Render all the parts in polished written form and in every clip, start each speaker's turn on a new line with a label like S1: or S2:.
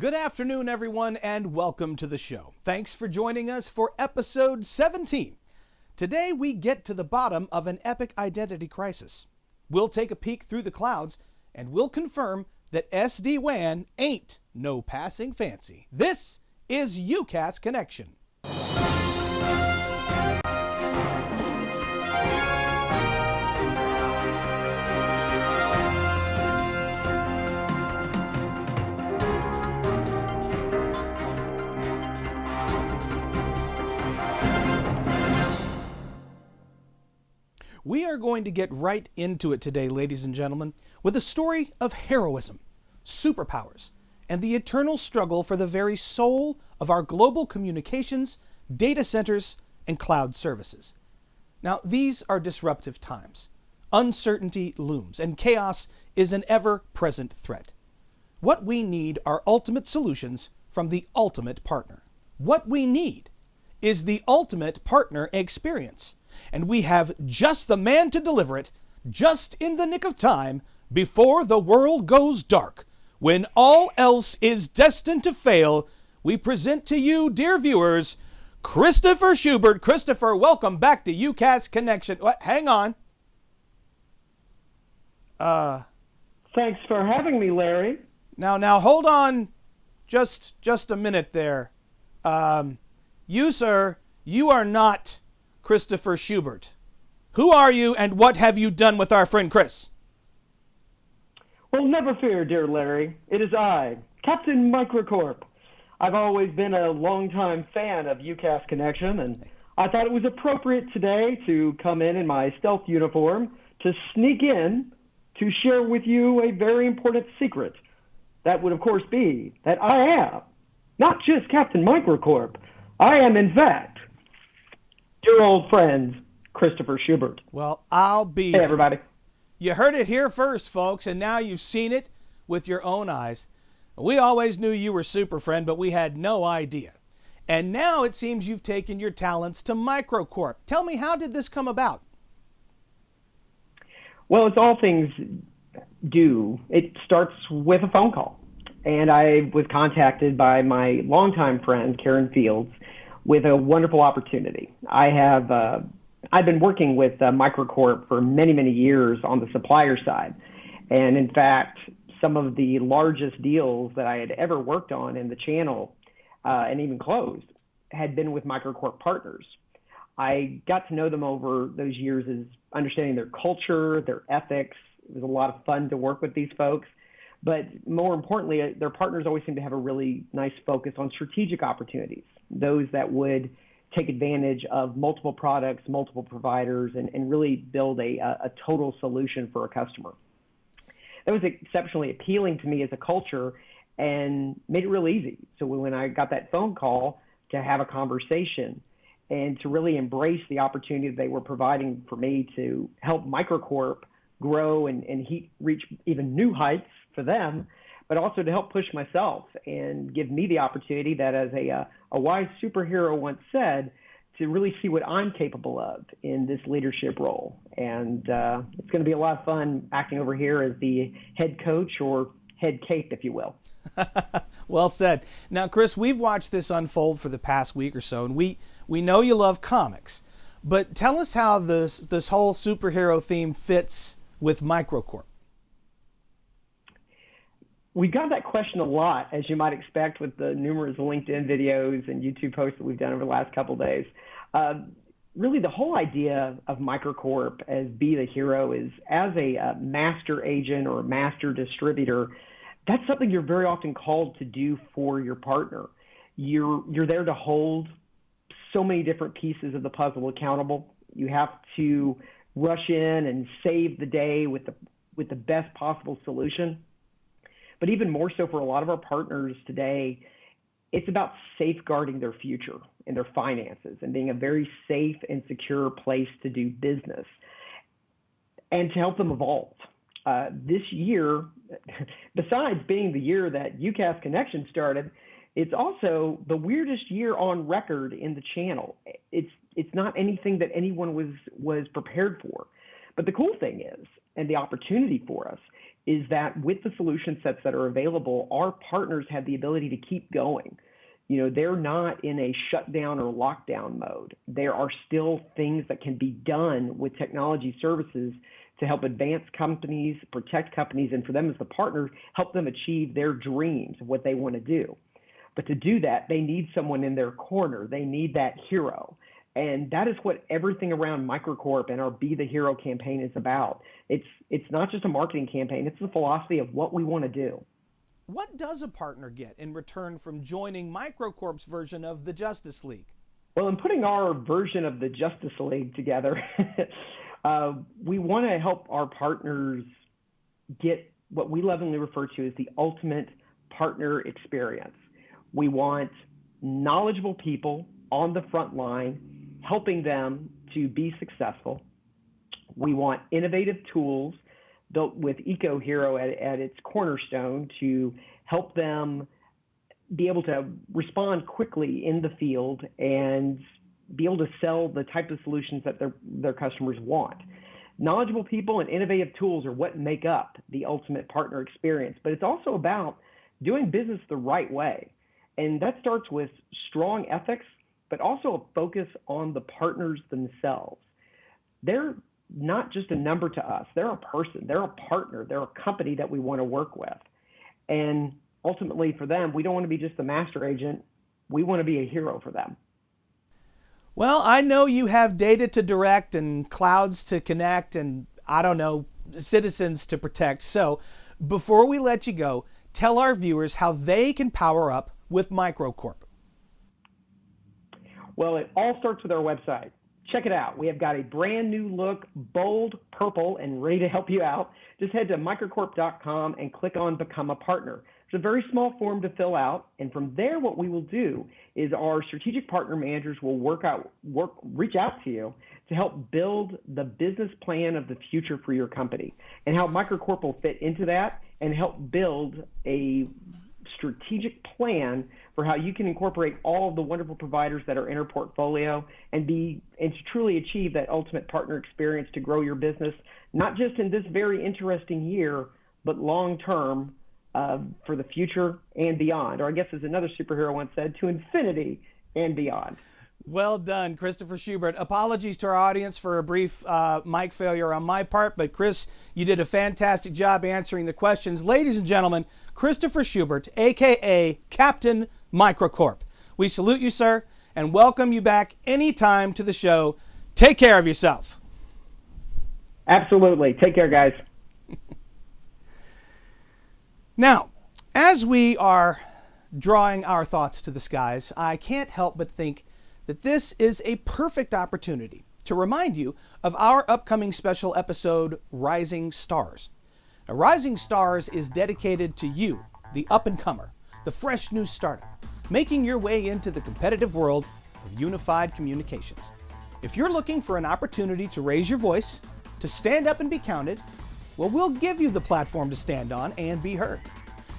S1: Good afternoon, everyone, and welcome to the show. Thanks for joining us for episode 17. Today, we get to the bottom of an epic identity crisis. We'll take a peek through the clouds, and we'll confirm that SD-WAN ain't no passing fancy. This is UCaaS Connection. We are going to get right into it today, ladies and gentlemen, with a story of heroism, superpowers, and the eternal struggle for the very soul of our global communications, data centers, and cloud services. Now, these are disruptive times. Uncertainty looms, and chaos is an ever-present threat. What we need are ultimate solutions from the ultimate partner. What we need is the ultimate partner experience. And we have just the man to deliver it, just in the nick of time, before the world goes dark. When all else is destined to fail, we present to you, dear viewers, Christopher Schubert. Christopher, welcome back to UCaaS Connection. What? Hang on.
S2: Thanks for having me, Larry.
S1: Now, hold on just a minute there. Sir, you are not Christopher Schubert. Who are you and what have you done with our friend Chris?
S2: Well, never fear, dear Larry. It is I, Captain Microcorp. I've always been a longtime fan of UCaaS Connection, and I thought it was appropriate today to come in my stealth uniform to sneak in to share with you a very important secret. That would, of course, be that I am not just Captain Microcorp. I am, in fact, your old friend, Christopher Schubert.
S1: Well, I'll be...
S2: Hey, everybody.
S1: You heard it here first, folks, and now you've seen it with your own eyes. We always knew you were Super Friend, but we had no idea. And now it seems you've taken your talents to Microcorp. Tell me, how did this come about?
S2: Well, as all things do, it starts with a phone call. And I was contacted by my longtime friend, Karen Fields, with a wonderful opportunity. I've been working with Microcorp for many, many years on the supplier side. And in fact, some of the largest deals that I had ever worked on in the channel and even closed had been with Microcorp partners. I got to know them over those years as understanding their culture, their ethics. It was a lot of fun to work with these folks. But more importantly, their partners always seem to have a really nice focus on strategic opportunities, those that would take advantage of multiple products, multiple providers, and really build a total solution for a customer. That was exceptionally appealing to me as a culture and made it real easy. So when I got that phone call to have a conversation and to really embrace the opportunity that they were providing for me to help Microcorp grow and reach even new heights for them, but also to help push myself and give me the opportunity that, as a wise superhero once said, to really see what I'm capable of in this leadership role. And it's going to be a lot of fun acting over here as the head coach, or head cape, if you will.
S1: Well said. Now, Chris, we've watched this unfold for the past week or so, and we know you love comics. But tell us how this whole superhero theme fits with Microcorp.
S2: We got that question a lot, as you might expect, with the numerous LinkedIn videos and YouTube posts that we've done over the last couple of days. Really, the whole idea of Microcorp as Be the Hero is, as a master agent or a master distributor, that's something you're very often called to do for your partner. You're there to hold so many different pieces of the puzzle accountable. You have to rush in and save the day with the best possible solution. But even more so for a lot of our partners today, it's about safeguarding their future and their finances and being a very safe and secure place to do business and to help them evolve. This year, besides being the year that UCaaS Connection started, it's also the weirdest year on record in the channel. It's not anything that anyone was prepared for. But the cool thing is, and the opportunity for us, is that with the solution sets that are available, our partners have the ability to keep going. They're not in a shutdown or lockdown mode. There are still things that can be done with technology services to help advance companies, protect companies, and for them as the partner, help them achieve their dreams of what they want to do. But to do that, they need someone in their corner. They need that hero. And that is what everything around Microcorp and our Be the Hero campaign is about. It's not just a marketing campaign. It's the philosophy of what we want to do.
S1: What does a partner get in return from joining Microcorp's version of the Justice League?
S2: Well, in putting our version of the Justice League together, we want to help our partners get what we lovingly refer to as the ultimate partner experience. We want knowledgeable people on the front line helping them to be successful. We want innovative tools built with EcoHero at its cornerstone to help them be able to respond quickly in the field and be able to sell the type of solutions that their customers want. Knowledgeable people and innovative tools are what make up the ultimate partner experience, but it's also about doing business the right way. And that starts with strong ethics, but also a focus on the partners themselves. They're not just a number to us. They're a person. They're a partner. They're a company that we want to work with. And ultimately for them, we don't want to be just the master agent. We want to be a hero for them.
S1: Well, I know you have data to direct and clouds to connect and, citizens to protect. So before we let you go, tell our viewers how they can power up with Microcorp.
S2: Well, it all starts with our website. Check it out. We have got a brand new look, bold purple, and ready to help you out. Just head to microcorp.com and click on Become a Partner. It's a very small form to fill out, and from there what we will do is our strategic partner managers will reach out to you to help build the business plan of the future for your company and how Microcorp will fit into that and help build a strategic plan for how you can incorporate all of the wonderful providers that are in our portfolio and to truly achieve that ultimate partner experience to grow your business, not just in this very interesting year, but long term for the future and beyond. Or I guess as another superhero once said, to infinity and beyond.
S1: Well done, Christopher Schubert. Apologies to our audience for a brief mic failure on my part, but Chris, you did a fantastic job answering the questions. Ladies and gentlemen, Christopher Schubert, a.k.a. Captain Microcorp. We salute you, sir, and welcome you back anytime to the show. Take care of yourself.
S2: Absolutely. Take care, guys.
S1: Now, as we are drawing our thoughts to the skies, I can't help but think that this is a perfect opportunity to remind you of our upcoming special episode, Rising Stars. Now, Rising Stars is dedicated to you, the up-and-comer, the fresh new startup, making your way into the competitive world of unified communications. If you're looking for an opportunity to raise your voice, to stand up and be counted, well, we'll give you the platform to stand on and be heard.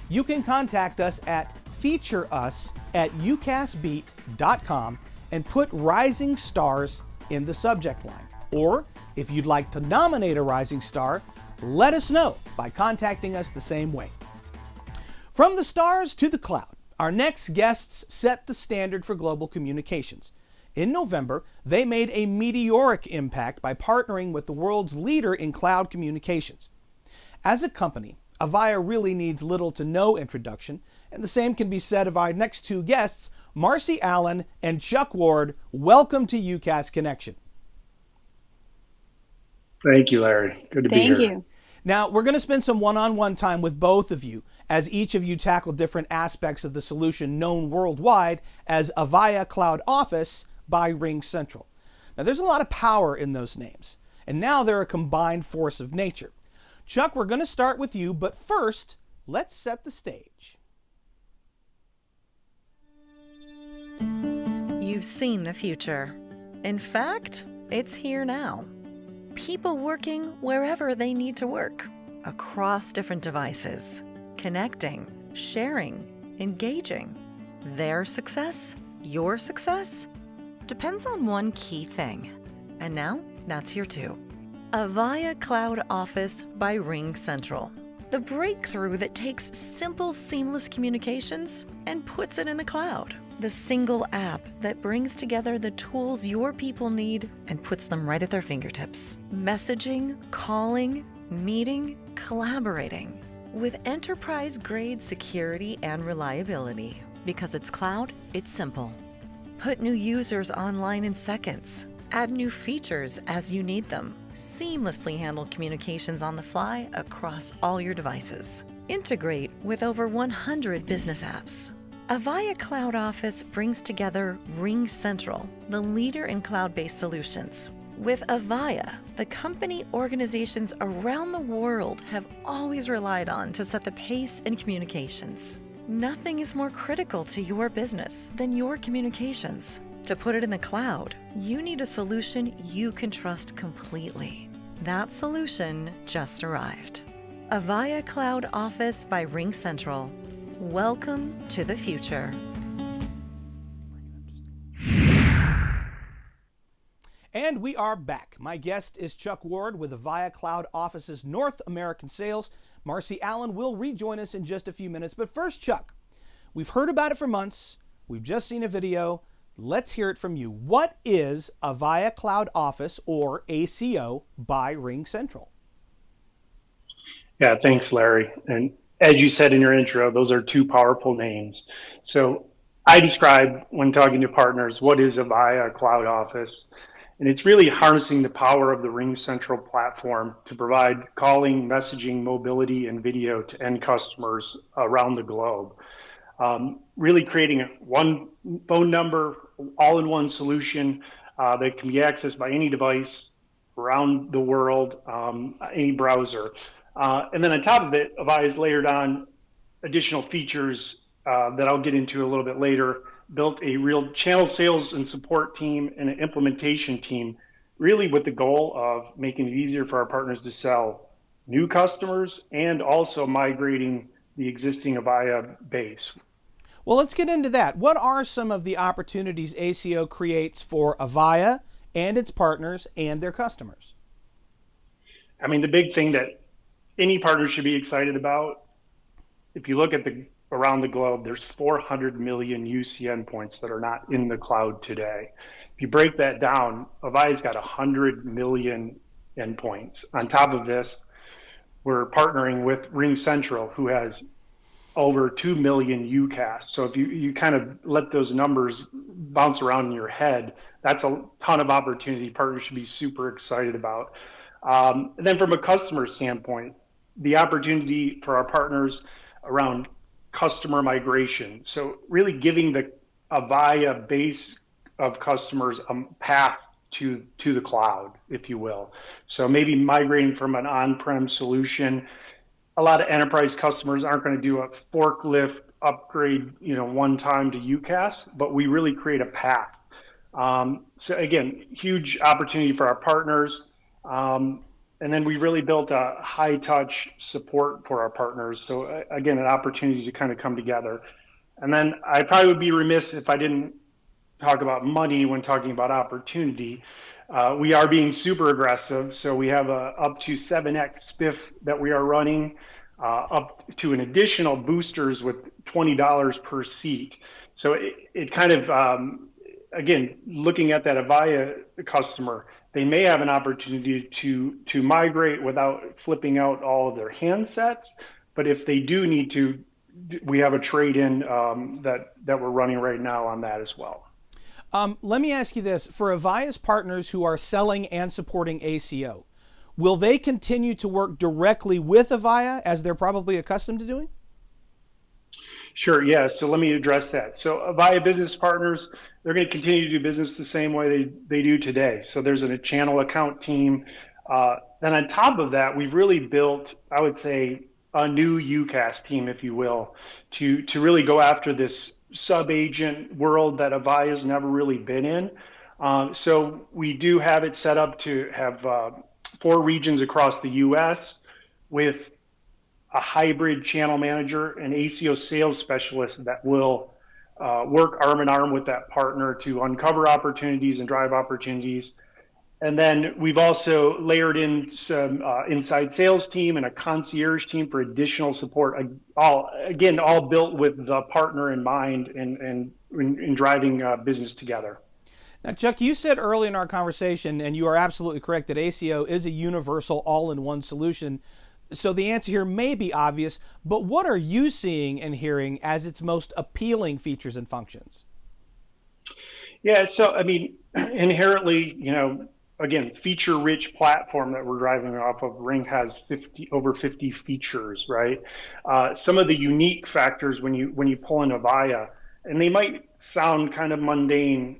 S1: You can contact us at featureus@ucaasbeat.com and put Rising Stars in the subject line. Or if you'd like to nominate a rising star, let us know by contacting us the same way. From the stars to the cloud, our next guests set the standard for global communications. In November, they made a meteoric impact by partnering with the world's leader in cloud communications. As a company, Avaya really needs little to no introduction, and the same can be said of our next two guests, Marci Allen and Chuck Ward. Welcome to UCaaS Connection.
S3: Thank you, Larry. Good to be here.
S4: Thank you.
S1: Now, we're going to spend some one-on-one time with both of you as each of you tackle different aspects of the solution known worldwide as Avaya Cloud Office by RingCentral. Now, there's a lot of power in those names, and now they're a combined force of nature. Chuck, we're going to start with you, but first, let's set the stage.
S5: You've seen the future. In fact, it's here now. People working wherever they need to work, across different devices, connecting, sharing, engaging. Their success, your success, depends on one key thing. And now, that's here too. Avaya Cloud Office by RingCentral. The breakthrough that takes simple, seamless communications and puts it in the cloud. The single app that brings together the tools your people need and puts them right at their fingertips. Messaging, calling, meeting, collaborating. With enterprise-grade security and reliability. Because it's cloud, it's simple. Put new users online in seconds. Add new features as you need them. Seamlessly handle communications on the fly across all your devices. Integrate with over 100 business apps. Avaya Cloud Office brings together RingCentral, the leader in cloud-based solutions. With Avaya, the company organizations around the world have always relied on to set the pace in communications. Nothing is more critical to your business than your communications. To put it in the cloud, you need a solution you can trust completely. That solution just arrived. Avaya Cloud Office by RingCentral. Welcome to the future.
S1: And we are back. My guest is Chuck Ward with Avaya Cloud Office's North American Sales. Marci Allen will rejoin us in just a few minutes. But first, Chuck, we've heard about it for months. We've just seen a video. Let's hear it from you. What is Avaya Cloud Office, or ACO, by RingCentral?
S3: Yeah, thanks, Larry. And as you said in your intro, those are two powerful names. So I describe, when talking to partners, what is Avaya Cloud Office? And it's really harnessing the power of the RingCentral platform to provide calling, messaging, mobility, and video to end customers around the globe. Really creating one phone number, all-in-one solution that can be accessed by any device around the world, any browser. And then on top of it, Avaya's layered on additional features that I'll get into a little bit later, built a real channel sales and support team and an implementation team, really with the goal of making it easier for our partners to sell new customers and also migrating the existing Avaya base.
S1: Well, let's get into that. What are some of the opportunities ACO creates for Avaya and its partners and their customers?
S3: I mean, the big thing that any partner should be excited about, if you look at around the globe, there's 400 million UC endpoints that are not in the cloud today. If you break that down, Avaya's got 100 million endpoints. On top of this, we're partnering with RingCentral, who has over 2 million UCaaS. So if you kind of let those numbers bounce around in your head, that's a ton of opportunity partners should be super excited about. And then from a customer standpoint, the opportunity for our partners around customer migration. So really giving the Avaya base of customers a path to the cloud, if you will. So maybe migrating from an on-prem solution. A lot of enterprise customers aren't going to do a forklift upgrade, one time to UCaaS, but we really create a path. So again, huge opportunity for our partners. And then we really built a high touch support for our partners. So again, an opportunity to kind of come together. And then I probably would be remiss if I didn't talk about money when talking about opportunity. We are being super aggressive. So we have a up to 7x spiff that we are running, up to an additional boosters with $20 per seat. So it kind of, again, looking at that Avaya customer, they may have an opportunity to migrate without flipping out all of their handsets. But if they do need to, we have a trade-in that we're running right now on that as well.
S1: Let me ask you this. For Avaya's partners who are selling and supporting ACO, will they continue to work directly with Avaya as they're probably accustomed to doing?
S3: Sure, yeah. So let me address that. So Avaya business partners, they're going to continue to do business the same way they do today. So there's a channel account team. Then on top of that, we've really built, I would say, a new UCaaS team, if you will, to really go after this sub-agent world that Avaya's never really been in. So we do have it set up to have 4 regions across the U.S. with a hybrid channel manager, an ACO sales specialist that will work arm in arm with that partner to uncover opportunities and drive opportunities. And then we've also layered in some inside sales team and a concierge team for additional support. All built with the partner in mind and in driving business together.
S1: Now, Chuck, you said early in our conversation, and you are absolutely correct, that ACO is a universal all-in-one solution. So the answer here may be obvious, but what are you seeing and hearing as its most appealing features and functions?
S3: Yeah, so I mean, inherently, again, feature-rich platform that we're driving off of. Ring has over 50 features, right? Some of the unique factors when you pull in Avaya, and they might sound kind of mundane,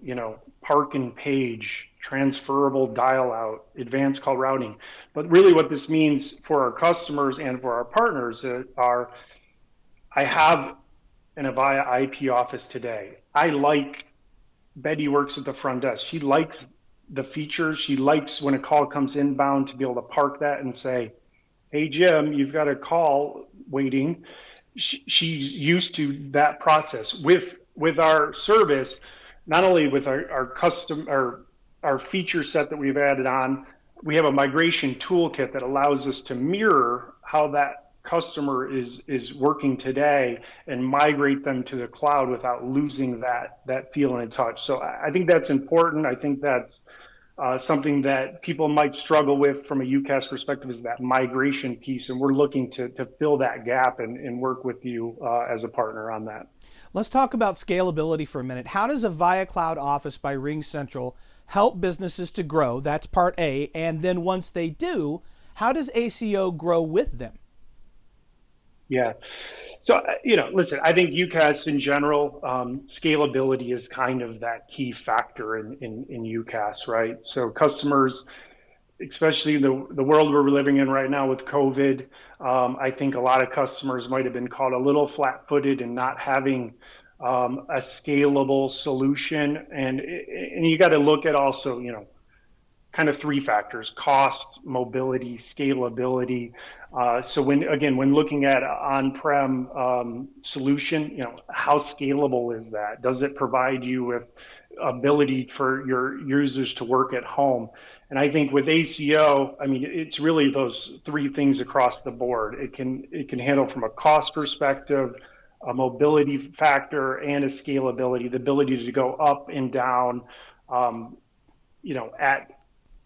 S3: park and page, transferable dial out, advanced call routing. But really what this means for our customers and for our partners are, I have an Avaya IP office today. Betty works at the front desk. She likes the features. She likes when a call comes inbound to be able to park that and say, hey, Jim, you've got a call waiting. She's used to that process. With our service, not only with our feature set that we've added on, we have a migration toolkit that allows us to mirror how that customer is working today and migrate them to the cloud without losing that feel and touch. So I think that's important. I think that's something that people might struggle with from a UCaaS perspective, is that migration piece, and we're looking to fill that gap and work with you as a partner on that.
S1: Let's talk about scalability for a minute. How does Avaya Cloud Office by RingCentral help businesses to grow? That's part A. And then once they do, how does ACO grow with them?
S3: Yeah. So, listen, I think UCaaS in general, scalability is kind of that key factor in UCaaS, right? So customers, especially the world we're living in right now with COVID, I think a lot of customers might have been caught a little flat-footed in not having a scalable solution. And you got to look at also, kind of three factors: cost, mobility, scalability. So when looking at on-prem solution, how scalable is that? Does it provide you with ability for your users to work at home? And I think with ACO, I mean, it's really those three things across the board. It can handle from a cost perspective, a mobility factor, and a scalability, the ability to go up and down, at,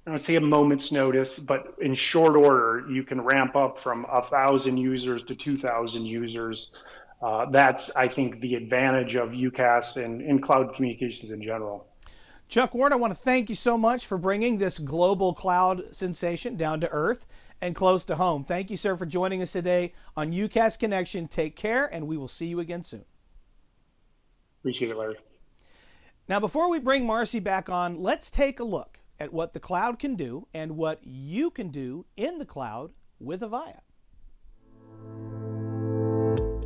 S3: I don't say a moment's notice, but in short order, you can ramp up from 1,000 users to 2,000 users. That's, I think, the advantage of UCaaS and cloud communications in general.
S1: Chuck Ward, I want to thank you so much for bringing this global cloud sensation down to earth and close to home. Thank you, sir, for joining us today on UCaaS Connection. Take care, and we will see you again soon.
S3: Appreciate it, Larry.
S1: Now, before we bring Marci back on, let's take a look at what the cloud can do and what you can do in the cloud with Avaya.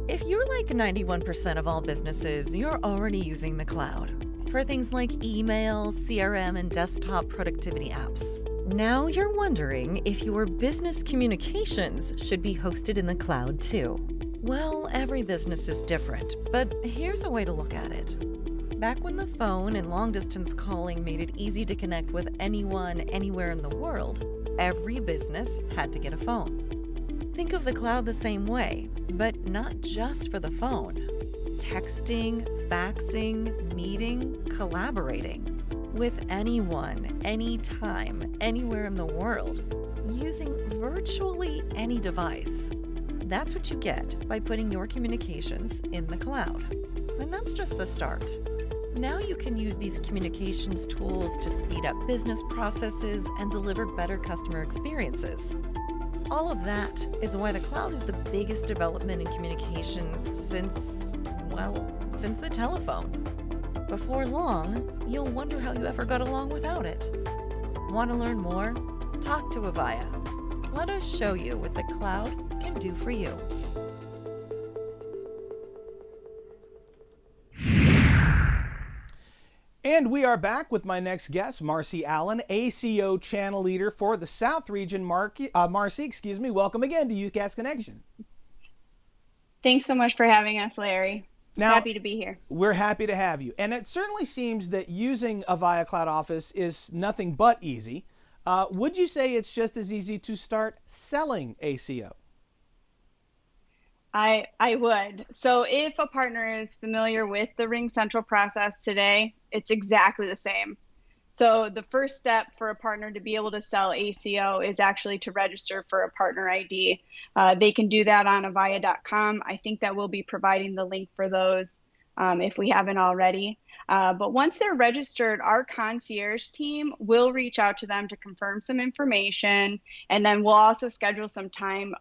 S5: If you're like 91% of all businesses, you're already using the cloud for things like email, CRM, and desktop productivity apps. Now you're wondering if your business communications should be hosted in the cloud too. Well, every business is different, but here's a way to look at it. Back when the phone and long-distance calling made it easy to connect with anyone, anywhere in the world, every business had to get a phone. Think of the cloud the same way, but not just for the phone. Texting, faxing, meeting, collaborating with anyone, anytime, anywhere in the world, using virtually any device. That's what you get by putting your communications in the cloud. And that's just the start. Now you can use these communications tools to speed up business processes and deliver better customer experiences. All of that is why the cloud is the biggest development in communications since the telephone. Before long, you'll wonder how you ever got along without it. Want to learn more? Talk to Avaya. Let us show you what the cloud can do for you.
S1: And we are back with my next guest, Marci Allen, ACO channel leader for the South region. Marci, welcome again to UCaaS Connection.
S4: Thanks so much for having us, Larry.
S1: Now,
S4: happy to be here.
S1: We're happy to have you. And it certainly seems that using Avaya Cloud Office is nothing but easy. Would you say it's just as easy to start selling ACO?
S4: I would. So if a partner is familiar with the Ring Central process today, it's exactly the same. So the first step for a partner to be able to sell ACO is actually to register for a partner ID. They can do that on avaya.com. I think that we'll be providing the link for those if we haven't already. But once they're registered, our concierge team will reach out to them to confirm some information, and then we'll also schedule some time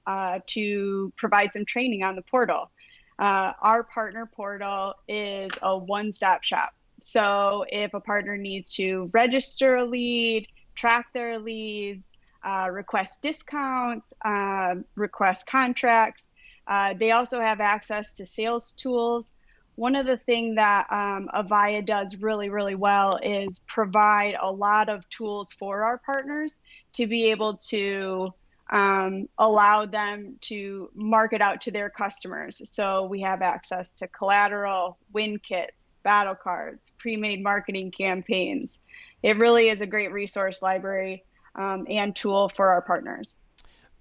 S4: to provide some training on the portal. Our partner portal is a one-stop shop. So if a partner needs to register a lead, track their leads, request discounts, request contracts, they also have access to sales tools. One of the things that Avaya does really, really well is provide a lot of tools for our partners to be able to allow them to market out to their customers. So we have access to collateral, win kits, battle cards, pre-made marketing campaigns. It really is a great resource library and tool for our partners.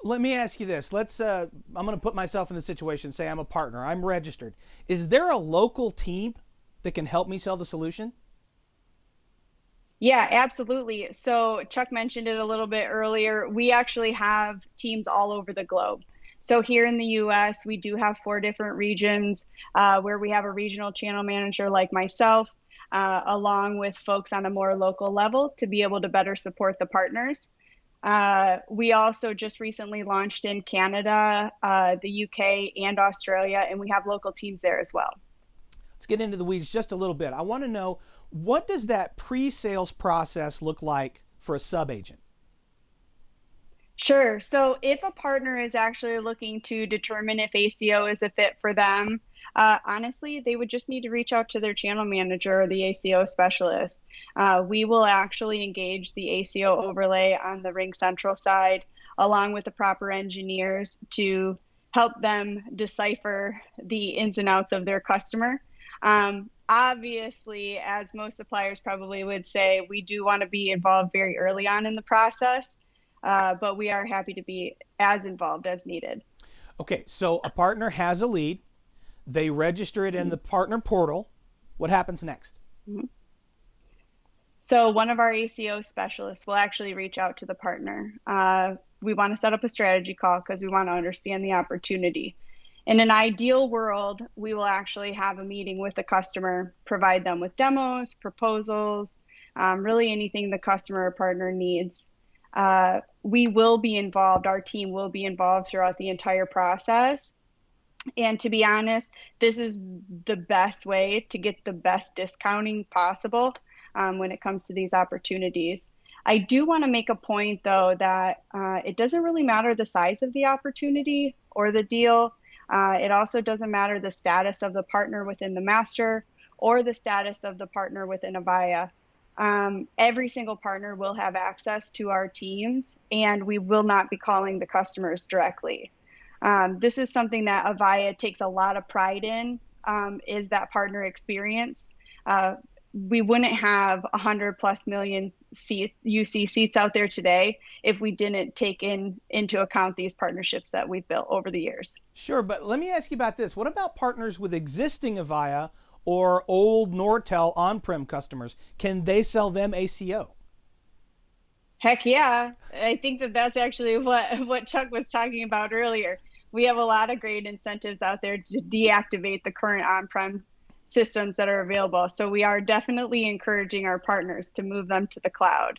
S1: Let me ask you this. I'm going to put myself in the situation, say I'm a partner, I'm registered. Is there a local team that can help me sell the solution?
S4: Yeah, absolutely. So Chuck mentioned it a little bit earlier. We actually have teams all over the globe. So here in the US, we do have 4 different regions where we have a regional channel manager like myself, along with folks on a more local level to be able to better support the partners. We also just recently launched in Canada, the UK, and Australia, and we have local teams there as well.
S1: Let's get into the weeds just a little bit. I want to know, what does that pre-sales process look like for a sub-agent?
S4: Sure. So if a partner is actually looking to determine if ACO is a fit for them, honestly, they would just need to reach out to their channel manager or the ACO specialist. We will actually engage the ACO overlay on the Ring Central side, along with the proper engineers to help them decipher the ins and outs of their customer. Obviously, as most suppliers probably would say, we do want to be involved very early on in the process, but we are happy to be as involved as needed.
S1: Okay, so a partner has a lead. They register it in the partner portal. What happens next?
S4: Mm-hmm. So one of our ACO specialists will actually reach out to the partner. We want to set up a strategy call because we want to understand the opportunity. In an ideal world, we will actually have a meeting with the customer, provide them with demos, proposals, really anything the customer or partner needs. We will be involved, our team will be involved throughout the entire process. And to be honest, this is the best way to get the best discounting possible when it comes to these opportunities. I do want to make a point, though, that it doesn't really matter the size of the opportunity or the deal. It also doesn't matter the status of the partner within the master or the status of the partner within Avaya. Every single partner will have access to our teams, and we will not be calling the customers directly. This is something that Avaya takes a lot of pride in, is that partner experience. We wouldn't have 100+ million UC seats out there today if we didn't take into account these partnerships that we've built over the years.
S1: Sure, but let me ask you about this. What about partners with existing Avaya or old Nortel on-prem customers? Can they sell them ACO?
S4: Heck yeah. I think that's actually what Chuck was talking about earlier. We have a lot of great incentives out there to deactivate the current on-prem systems that are available. So we are definitely encouraging our partners to move them to the cloud.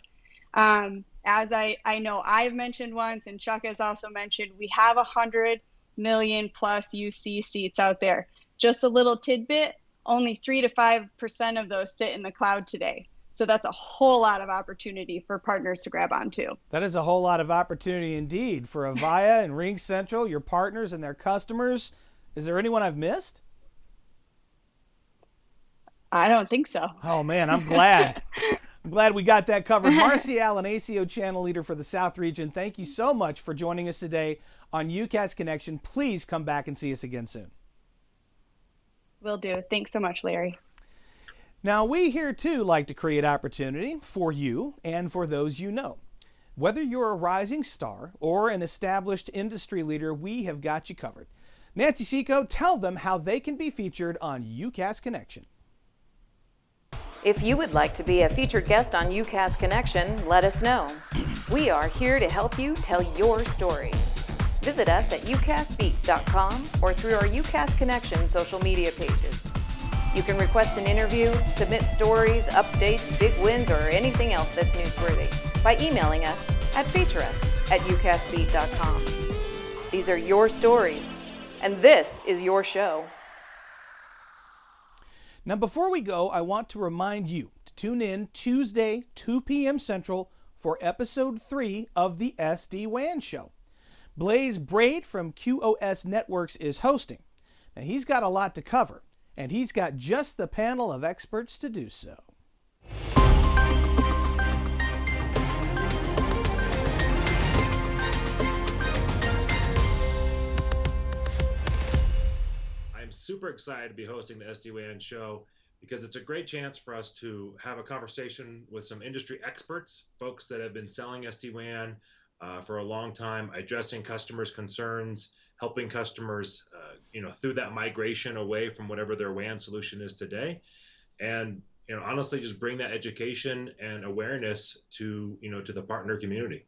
S4: As I know I've mentioned once, and Chuck has also mentioned, we have 100 million+ UC seats out there. Just a little tidbit, only 3 to 5% of those sit in the cloud today. So that's a whole lot of opportunity for partners to grab onto.
S1: That is a whole lot of opportunity indeed for Avaya and Ring Central, your partners and their customers. Is there anyone I've missed?
S4: I don't think so.
S1: Oh, man, I'm glad. I'm glad we got that covered. Marci Allen, ACO channel leader for the South region, thank you so much for joining us today on UCaaS Connection. Please come back and see us again soon.
S4: Will do. Thanks so much, Larry.
S1: Now, we here, too, like to create opportunity for you and for those you know. Whether you're a rising star or an established industry leader, we have got you covered. Nancy Seco, tell them how they can be featured on UCaaS Connection.
S6: If you would like to be a featured guest on UCaaS Connection, let us know. We are here to help you tell your story. Visit us at ucasbeat.com or through our UCaaS Connection social media pages. You can request an interview, submit stories, updates, big wins, or anything else that's newsworthy by emailing us at featureus@ucasbeat.com. These are your stories, and this is your show.
S1: Now, before we go, I want to remind you to tune in Tuesday, 2 p.m. Central for Episode 3 of the SD-WAN Show. Blaze Braid from QoS Networks is hosting. Now, he's got a lot to cover, and he's got just the panel of experts to do so.
S7: Super excited to be hosting the SD-WAN show because it's a great chance for us to have a conversation with some industry experts, folks that have been selling SD-WAN for a long time, addressing customers' concerns, helping customers through that migration away from whatever their WAN solution is today, and honestly just bring that education and awareness to to the partner community.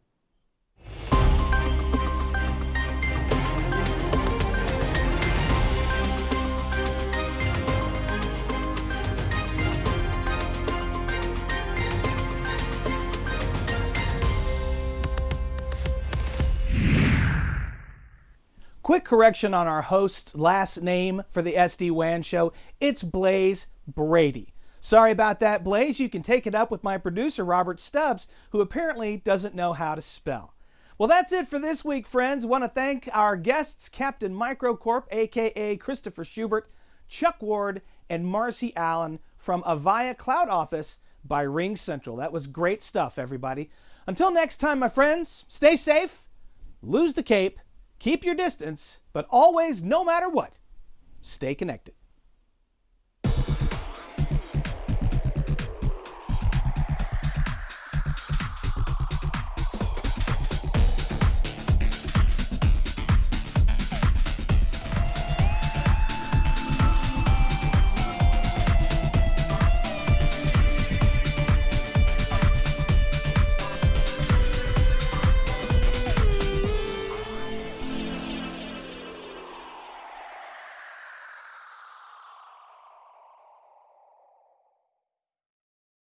S1: Quick correction on our host's last name for the SD-WAN show. It's Blaze Brady. Sorry about that, Blaze. You can take it up with my producer, Robert Stubbs, who apparently doesn't know how to spell. Well, that's it for this week, friends. Want to thank our guests, Captain Microcorp, a.k.a. Christopher Schubert, Chuck Ward, and Marci Allen from Avaya Cloud Office by Ring Central. That was great stuff, everybody. Until next time, my friends, stay safe, lose the cape, keep your distance, but always, no matter what, stay connected.